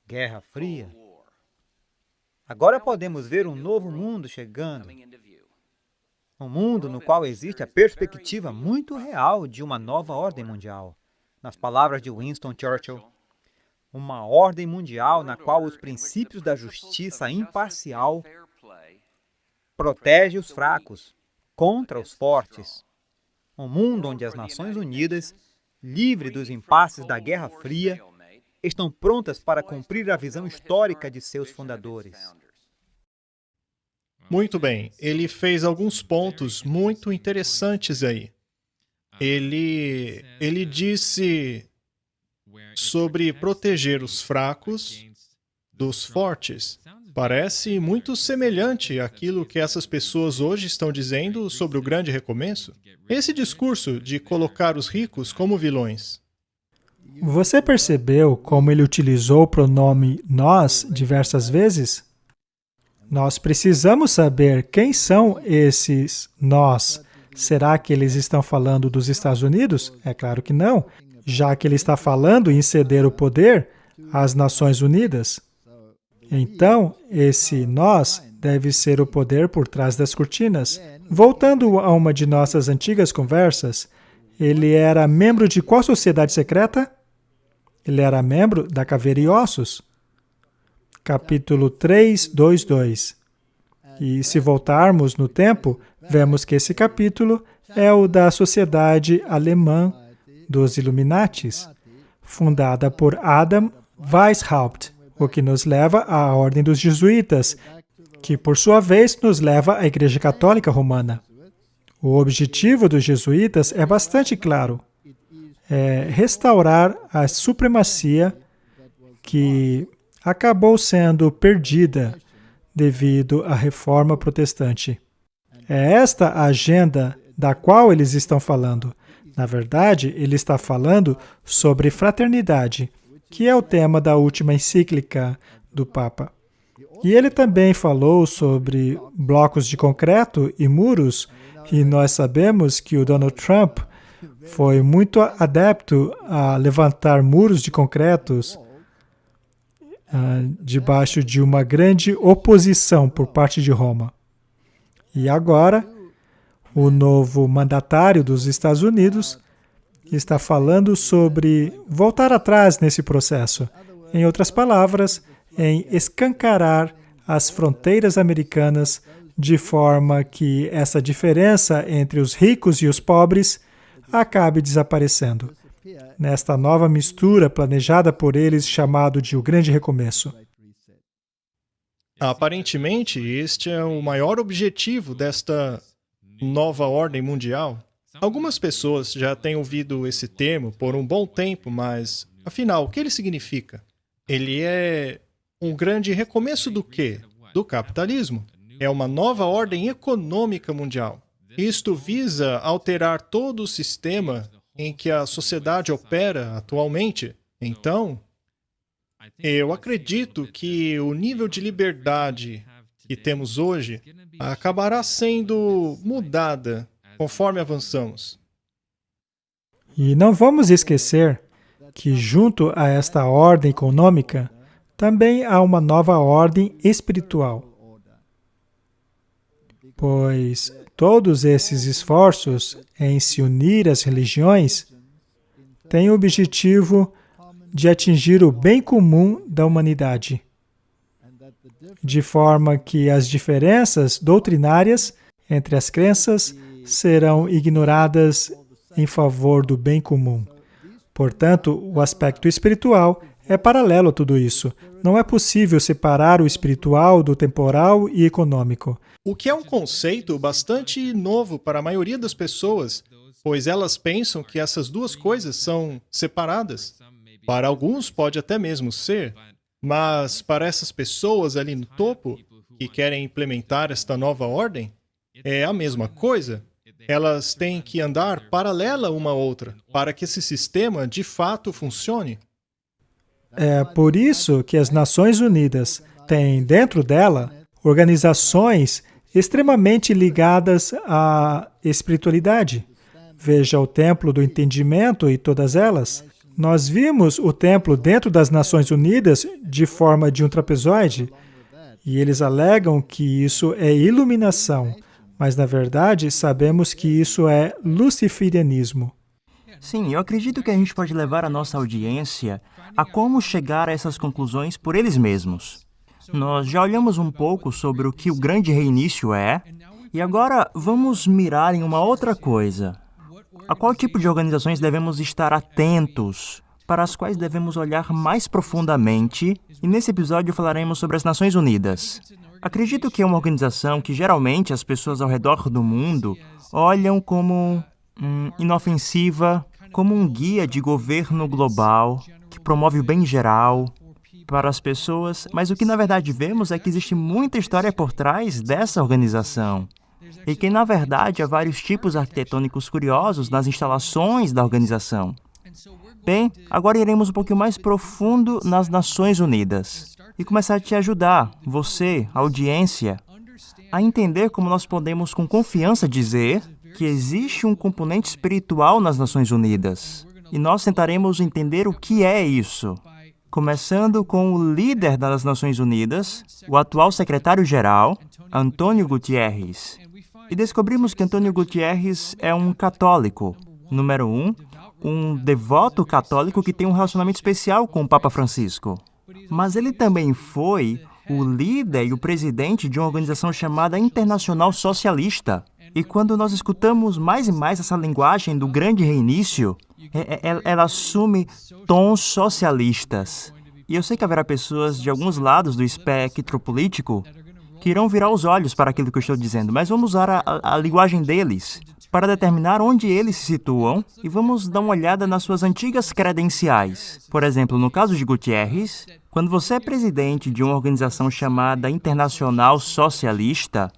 Guerra Fria. Agora podemos ver um novo mundo chegando. Um mundo no qual existe a perspectiva muito real de uma nova ordem mundial. Nas palavras de Winston Churchill, uma ordem mundial na qual os princípios da justiça imparcial protege os fracos contra os fortes. Um mundo onde as Nações Unidas, livre dos impasses da Guerra Fria, estão prontas para cumprir a visão histórica de seus fundadores. Muito bem, ele fez alguns pontos muito interessantes aí. Ele disse sobre proteger os fracos dos fortes. Parece muito semelhante àquilo que essas pessoas hoje estão dizendo sobre o grande recomeço. Esse discurso de colocar os ricos como vilões. Você percebeu como ele utilizou o pronome nós diversas vezes? Nós precisamos saber quem são esses nós. Será que eles estão falando dos Estados Unidos? É claro que não, já que ele está falando em ceder o poder às Nações Unidas. Então, esse nós deve ser o poder por trás das cortinas. Voltando a uma de nossas antigas conversas, ele era membro de qual sociedade secreta? Ele era membro da Caveira e Ossos. Capítulo 3:2:2. E se voltarmos no tempo, vemos que esse capítulo é o da Sociedade Alemã dos Illuminatis, fundada por Adam Weishaupt, o que nos leva à Ordem dos Jesuítas, que por sua vez nos leva à Igreja Católica Romana. O objetivo dos jesuítas é bastante claro. É restaurar a supremacia que acabou sendo perdida devido à Reforma Protestante. É esta a agenda da qual eles estão falando. Na verdade, ele está falando sobre fraternidade, que é o tema da última encíclica do Papa. E ele também falou sobre blocos de concreto e muros, e nós sabemos que o Donald Trump foi muito adepto a levantar muros de concretos debaixo de uma grande oposição por parte de Roma. E agora, o novo mandatário dos Estados Unidos está falando sobre voltar atrás nesse processo. Em outras palavras, em escancarar as fronteiras americanas de forma que essa diferença entre os ricos e os pobres acabe desaparecendo, nesta nova mistura planejada por eles chamado de o Grande Recomeço. Aparentemente, este é o maior objetivo desta nova ordem mundial. Algumas pessoas já têm ouvido esse termo por um bom tempo, mas, afinal, o que ele significa? Ele é um grande recomeço do quê? Do capitalismo. É uma nova ordem econômica mundial. Isto visa alterar todo o sistema em que a sociedade opera atualmente. Então, eu acredito que o nível de liberdade que temos hoje acabará sendo mudada conforme avançamos. E não vamos esquecer que, junto a esta ordem econômica, também há uma nova ordem espiritual. Pois todos esses esforços em se unir às religiões têm o objetivo de atingir o bem comum da humanidade, de forma que as diferenças doutrinárias entre as crenças serão ignoradas em favor do bem comum. Portanto, o aspecto espiritual é paralelo a tudo isso. Não é possível separar o espiritual do temporal e econômico. O que é um conceito bastante novo para a maioria das pessoas, pois elas pensam que essas duas coisas são separadas. Para alguns pode até mesmo ser, mas para essas pessoas ali no topo, que querem implementar esta nova ordem, é a mesma coisa. Elas têm que andar paralela uma à outra, para que esse sistema de fato funcione. É por isso que as Nações Unidas têm dentro dela organizações extremamente ligadas à espiritualidade. Veja o Templo do Entendimento e todas elas. Nós vimos o templo dentro das Nações Unidas de forma de um trapezoide, e eles alegam que isso é iluminação, mas na verdade sabemos que isso é luciferianismo. Sim, eu acredito que a gente pode levar a nossa audiência a como chegar a essas conclusões por eles mesmos. Nós já olhamos um pouco sobre o que o grande reinício é, e agora vamos mirar em uma outra coisa. A qual tipo de organizações devemos estar atentos, para as quais devemos olhar mais profundamente, e nesse episódio falaremos sobre as Nações Unidas. Acredito que é uma organização que geralmente as pessoas ao redor do mundo olham como inofensiva, como um guia de governo global, que promove o bem geral para as pessoas, mas o que na verdade vemos é que existe muita história por trás dessa organização. E que, na verdade, há vários tipos arquitetônicos curiosos nas instalações da organização. Bem, agora iremos um pouquinho mais profundo nas Nações Unidas e começar a te ajudar, você, a audiência, a entender como nós podemos com confiança dizer que existe um componente espiritual nas Nações Unidas. E nós tentaremos entender o que é isso, começando com o líder das Nações Unidas, o atual secretário-geral, Antônio Guterres. E descobrimos que Antônio Guterres é um católico. Número 1, um devoto católico que tem um relacionamento especial com o Papa Francisco. Mas ele também foi o líder e o presidente de uma organização chamada Internacional Socialista. E quando nós escutamos mais e mais essa linguagem do grande reinício, ela assume tons socialistas. E eu sei que haverá pessoas de alguns lados do espectro político que irão virar os olhos para aquilo que eu estou dizendo, mas vamos usar a linguagem deles para determinar onde eles se situam e vamos dar uma olhada nas suas antigas credenciais. Por exemplo, no caso de Guterres, quando você é presidente de uma organização chamada Internacional Socialista,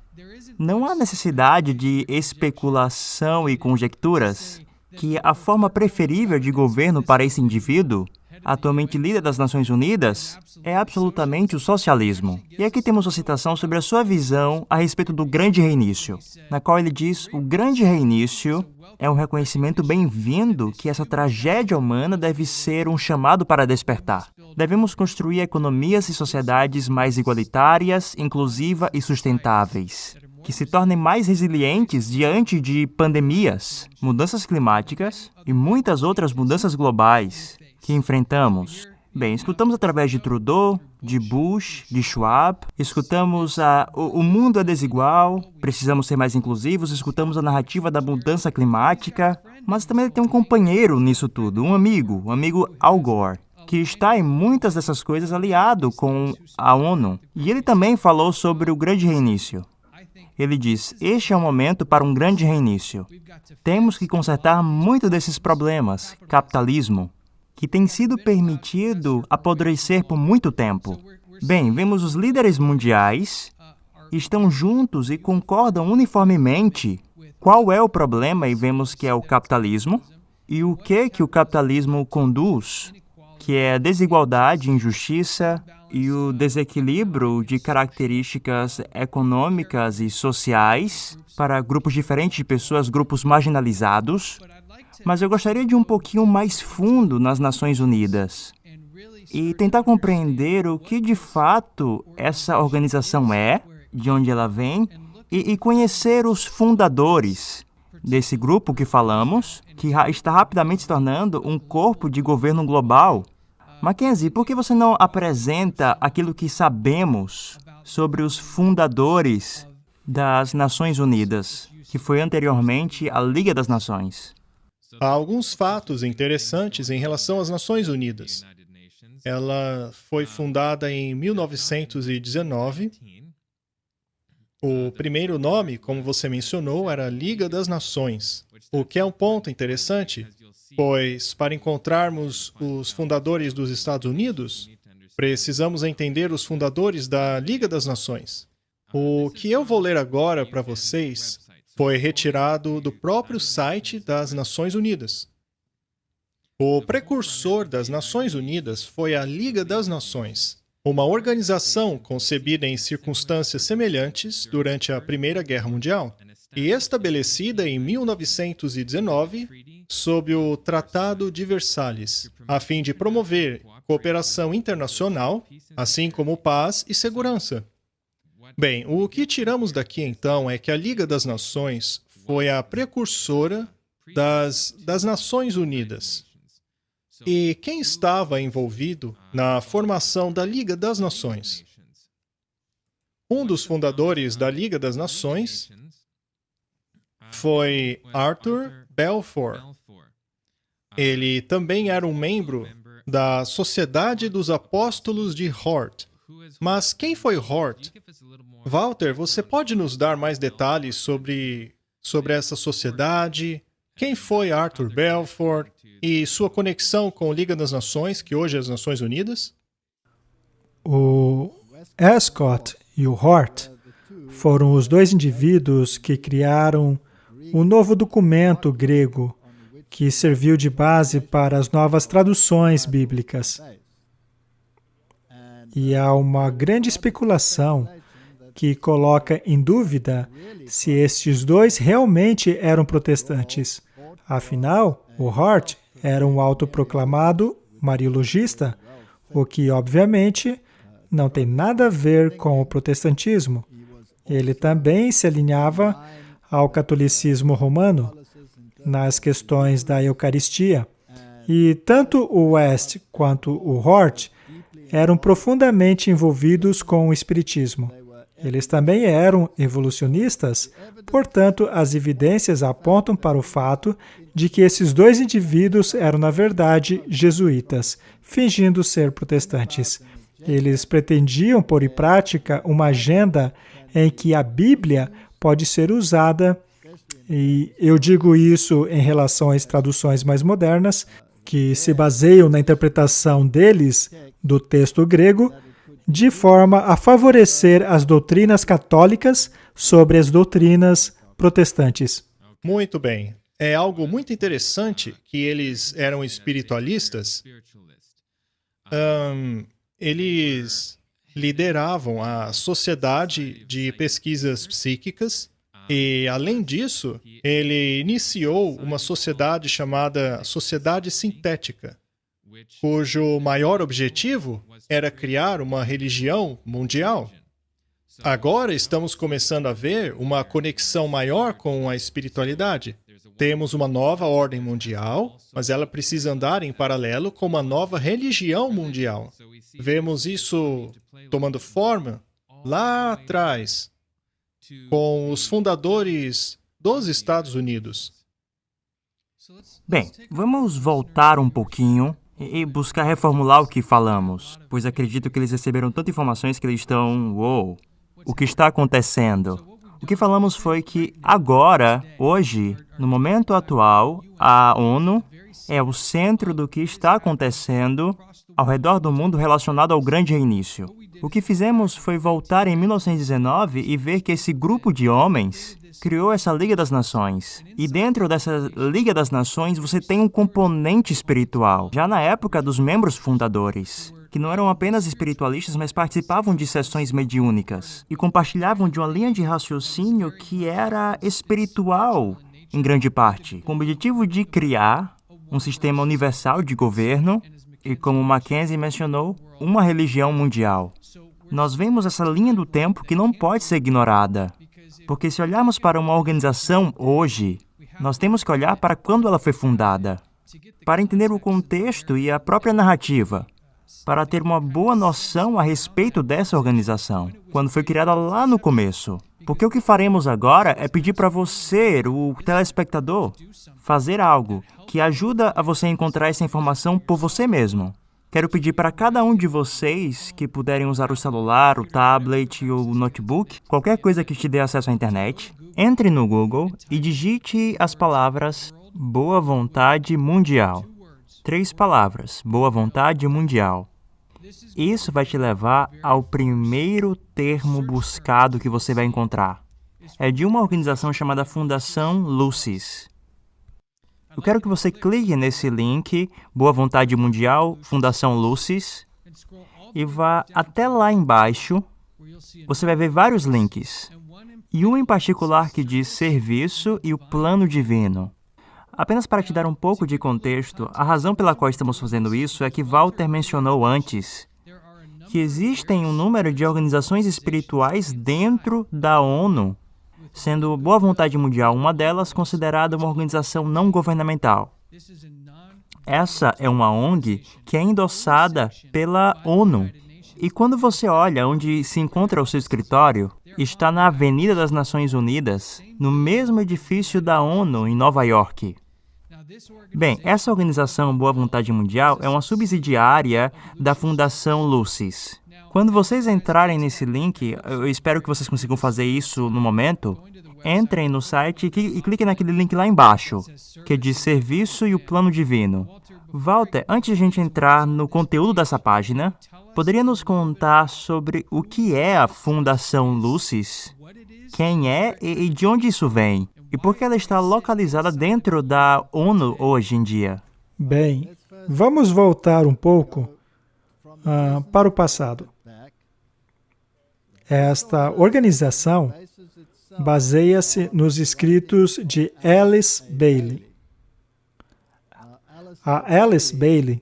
não há necessidade de especulação e conjecturas que a forma preferível de governo para esse indivíduo atualmente líder das Nações Unidas, é absolutamente o socialismo. E aqui temos uma citação sobre a sua visão a respeito do grande reinício, na qual ele diz: o grande reinício é um reconhecimento bem-vindo que essa tragédia humana deve ser um chamado para despertar. Devemos construir economias e sociedades mais igualitárias, inclusivas e sustentáveis, que se tornem mais resilientes diante de pandemias, mudanças climáticas e muitas outras mudanças globais que enfrentamos. Bem, escutamos através de Trudeau, de Bush, de Schwab, escutamos o mundo é desigual, precisamos ser mais inclusivos, escutamos a narrativa da mudança climática, mas também tem um companheiro nisso tudo, um amigo, o amigo Al Gore, que está em muitas dessas coisas aliado com a ONU. E ele também falou sobre o grande reinício. Ele diz: este é o momento para um grande reinício. Temos que consertar muito desses problemas, capitalismo, que tem sido permitido apodrecer por muito tempo. Bem, vemos os líderes mundiais estão juntos e concordam uniformemente qual é o problema, e vemos que é o capitalismo, e o que o capitalismo conduz, que é a desigualdade, injustiça e o desequilíbrio de características econômicas e sociais para grupos diferentes de pessoas, grupos marginalizados. Mas eu gostaria de ir um pouquinho mais fundo nas Nações Unidas e tentar compreender o que de fato essa organização é, de onde ela vem, e conhecer os fundadores desse grupo que falamos, que está rapidamente se tornando um corpo de governo global. Mackenzie, por que você não apresenta aquilo que sabemos sobre os fundadores das Nações Unidas, que foi anteriormente a Liga das Nações? Há alguns fatos interessantes em relação às Nações Unidas. Ela foi fundada em 1919. O primeiro nome, como você mencionou, era Liga das Nações, o que é um ponto interessante, pois para encontrarmos os fundadores dos Estados Unidos, precisamos entender os fundadores da Liga das Nações. O que eu vou ler agora para vocês foi retirado do próprio site das Nações Unidas. O precursor das Nações Unidas foi a Liga das Nações, uma organização concebida em circunstâncias semelhantes durante a Primeira Guerra Mundial e estabelecida em 1919 sob o Tratado de Versalhes, a fim de promover cooperação internacional, assim como paz e segurança. Bem, o que tiramos daqui, então, é que a Liga das Nações foi a precursora das Nações Unidas. E quem estava envolvido na formação da Liga das Nações? Um dos fundadores da Liga das Nações foi Arthur Balfour. Ele também era um membro da Sociedade dos Apóstolos de Hort. Mas quem foi Hort? Walter, você pode nos dar mais detalhes sobre essa sociedade? Quem foi Arthur Balfour e sua conexão com a Liga das Nações, que hoje é as Nações Unidas? O Ascot e o Hort foram os dois indivíduos que criaram o novo documento grego que serviu de base para as novas traduções bíblicas. E há uma grande especulação que coloca em dúvida se estes dois realmente eram protestantes. Afinal, o Hort era um autoproclamado mariologista, o que, obviamente, não tem nada a ver com o protestantismo. Ele também se alinhava ao catolicismo romano nas questões da Eucaristia. E tanto o West quanto o Hort eram profundamente envolvidos com o Espiritismo. Eles também eram evolucionistas, portanto, as evidências apontam para o fato de que esses dois indivíduos eram, na verdade, jesuítas, fingindo ser protestantes. Eles pretendiam pôr em prática uma agenda em que a Bíblia pode ser usada, e eu digo isso em relação às traduções mais modernas, que se baseiam na interpretação deles do texto grego, de forma a favorecer as doutrinas católicas sobre as doutrinas protestantes. Muito bem. É algo muito interessante que eles eram espiritualistas. Eles lideravam a Sociedade de Pesquisas Psíquicas e, além disso, ele iniciou uma sociedade chamada Sociedade Sintética, cujo maior objetivo era criar uma religião mundial. Agora estamos começando a ver uma conexão maior com a espiritualidade. Temos uma nova ordem mundial, mas ela precisa andar em paralelo com uma nova religião mundial. Vemos isso tomando forma lá atrás, com os fundadores dos Estados Unidos. Bem, vamos voltar um pouquinho e buscar reformular o que falamos, pois acredito que eles receberam tantas informações que eles estão... Uou, o que está acontecendo? O que falamos foi que agora, hoje, no momento atual, a ONU é o centro do que está acontecendo ao redor do mundo relacionado ao grande reinício. O que fizemos foi voltar em 1919 e ver que esse grupo de homens criou essa Liga das Nações. E dentro dessa Liga das Nações, você tem um componente espiritual, já na época dos membros fundadores, que não eram apenas espiritualistas, mas participavam de sessões mediúnicas e compartilhavam de uma linha de raciocínio que era espiritual, em grande parte, com o objetivo de criar um sistema universal de governo e, como Mackenzie mencionou, uma religião mundial. Nós vemos essa linha do tempo que não pode ser ignorada, porque se olharmos para uma organização hoje, nós temos que olhar para quando ela foi fundada, para entender o contexto e a própria narrativa, para ter uma boa noção a respeito dessa organização, quando foi criada lá no começo. Porque o que faremos agora é pedir para você, o telespectador, fazer algo que ajuda a você encontrar essa informação por você mesmo. Quero pedir para cada um de vocês que puderem usar o celular, o tablet ou o notebook, qualquer coisa que te dê acesso à internet, entre no Google e digite as palavras Boa Vontade Mundial. 3 palavras, Boa Vontade Mundial. Isso vai te levar ao primeiro termo buscado que você vai encontrar. É de uma organização chamada Fundação Lucis. Eu quero que você clique nesse link, Boa Vontade Mundial, Fundação Lucis, e vá até lá embaixo. Você vai ver vários links, e um em particular que diz Serviço e o Plano Divino. Apenas para te dar um pouco de contexto, a razão pela qual estamos fazendo isso é que Walter mencionou antes que existem um número de organizações espirituais dentro da ONU, sendo Boa Vontade Mundial uma delas considerada uma organização não governamental. Essa é uma ONG que é endossada pela ONU. E quando você olha onde se encontra o seu escritório, está na Avenida das Nações Unidas, no mesmo edifício da ONU em Nova York. Bem, essa organização Boa Vontade Mundial é uma subsidiária da Fundação Lucis. Quando vocês entrarem nesse link, eu espero que vocês consigam fazer isso no momento, entrem no site e cliquem naquele link lá embaixo, que diz Serviço e o Plano Divino. Walter, antes de a gente entrar no conteúdo dessa página, poderia nos contar sobre o que é a Fundação Lucis? Quem é e de onde isso vem? E por que ela está localizada dentro da ONU hoje em dia? Bem, vamos voltar um pouco para o passado. Esta organização baseia-se nos escritos de Alice Bailey. A Alice Bailey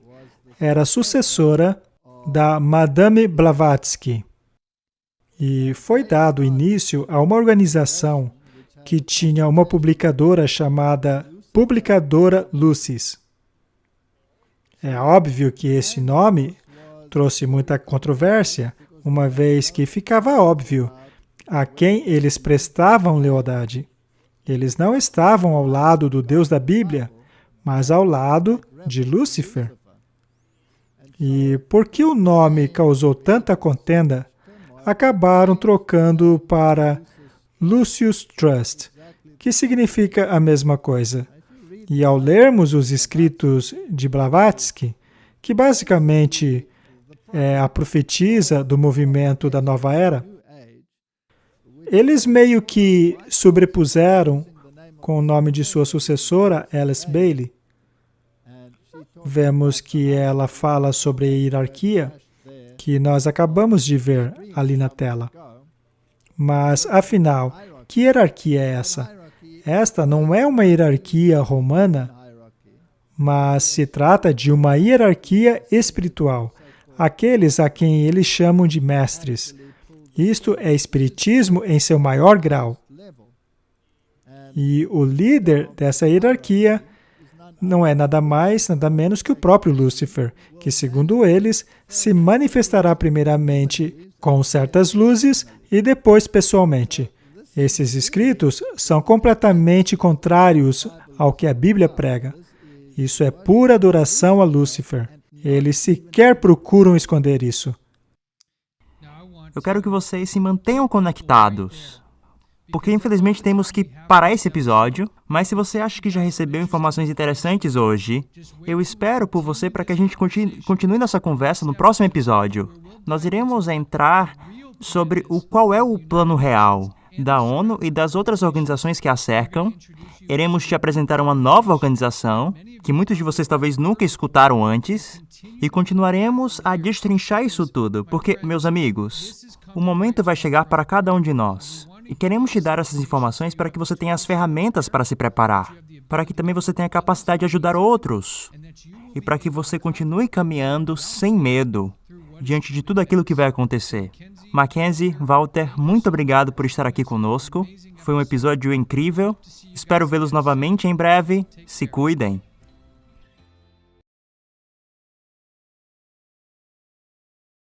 era sucessora da Madame Blavatsky e foi dado início a uma organização que tinha uma publicadora chamada Publicadora Lucis. É óbvio que esse nome trouxe muita controvérsia, uma vez que ficava óbvio a quem eles prestavam lealdade. Eles não estavam ao lado do Deus da Bíblia, mas ao lado de Lúcifer. E por que o nome causou tanta contenda, acabaram trocando para Lucius Trust, que significa a mesma coisa. E ao lermos os escritos de Blavatsky, que basicamente é a profetisa do movimento da Nova Era, eles meio que sobrepuseram com o nome de sua sucessora, Alice Bailey. vemos que ela fala sobre a hierarquia que nós acabamos de ver ali na tela. Mas, afinal, que hierarquia é essa? Esta não é uma hierarquia romana, mas se trata de uma hierarquia espiritual, aqueles a quem eles chamam de mestres. Isto é espiritismo em seu maior grau. E o líder dessa hierarquia não é nada mais, nada menos que o próprio Lúcifer, que, segundo eles, se manifestará primeiramente com certas luzes e depois pessoalmente. Esses escritos são completamente contrários ao que a Bíblia prega. Isso é pura adoração a Lúcifer. Eles sequer procuram esconder isso. Eu quero que vocês se mantenham conectados, porque infelizmente temos que parar esse episódio, mas se você acha que já recebeu informações interessantes hoje, eu espero por você para que a gente continue nossa conversa no próximo episódio. Nós iremos entrar sobre qual é o plano real da ONU e das outras organizações que a cercam. Iremos te apresentar uma nova organização, que muitos de vocês talvez nunca escutaram antes, e continuaremos a destrinchar isso tudo, porque, meus amigos, o momento vai chegar para cada um de nós. E queremos te dar essas informações para que você tenha as ferramentas para se preparar, para que também você tenha a capacidade de ajudar outros, e para que você continue caminhando sem medo diante de tudo aquilo que vai acontecer. Mackenzie, Walter, muito obrigado por estar aqui conosco. Foi um episódio incrível. Espero vê-los novamente em breve. Se cuidem.